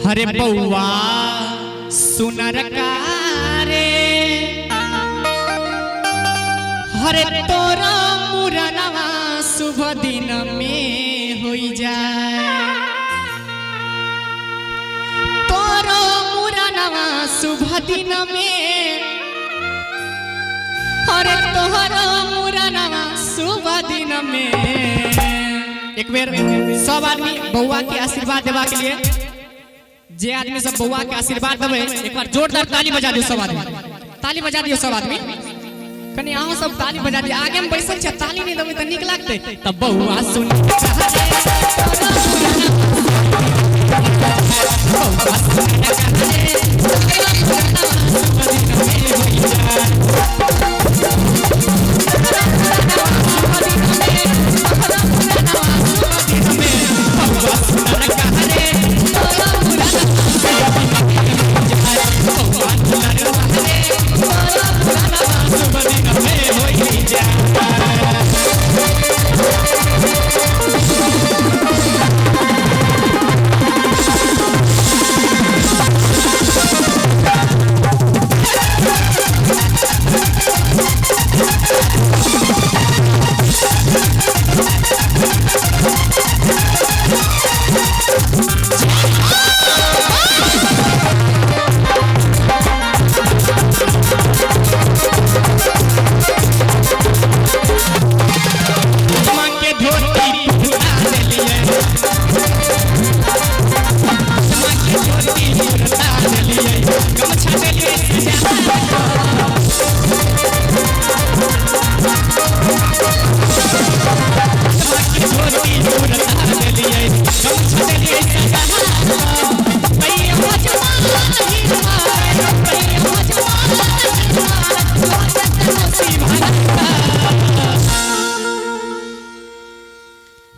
हरे बउआ सुनर कारे हरे तोरा मुरनवा शुभ दिन में होई जाए तोरो मुरनवा शुभ दिन में हरे तोहरो मुरनवा शुभ दिन में। एक बेर सब आदमी बउआ के आशीर्वाद देवा के लिए जे आदमी सब बउआ के आशीर्वाद देवे एक बार जोरदार ताली बजा दियो सब आदमी, ताली बजा दियो सब आदमी। कनी आओ सब ताली बजा दियो, आगे में बैसल छ ताली नहीं देबे त नीक लागते। तब बउआ सुन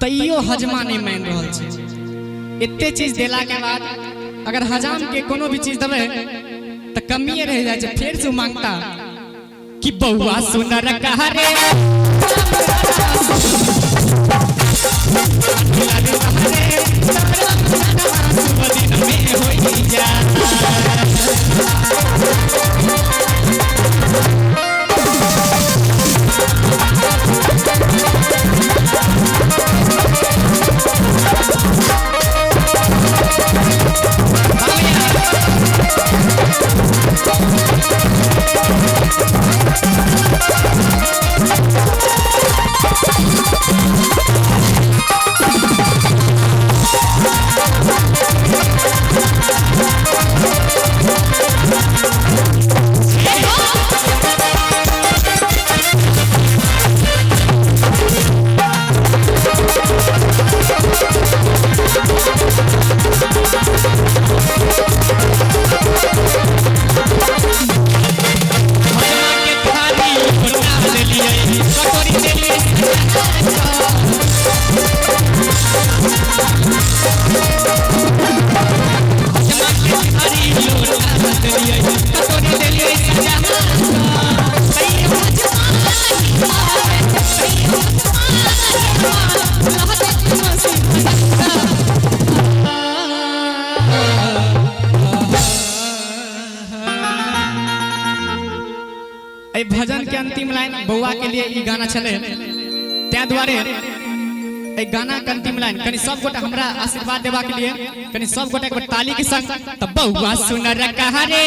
तैयो हजमा नहीं मान रहल छै। इतने चीज देला के बाद अगर हजाम के कोनो भी चीज देबे त कमिए रह जाय छै। फिर से मांगता कि बउआ सुनर कहरे भजन के अंतिम लाइन बउआ के लिए ई गाना चले त्या द्वारे ए गाना के अंतिम लाइन कनी सब गोटा हमरा आशीर्वाद देवा के लिए कनी सब गोटा एक बार ताली के संग तब बउआ सुनर कहरे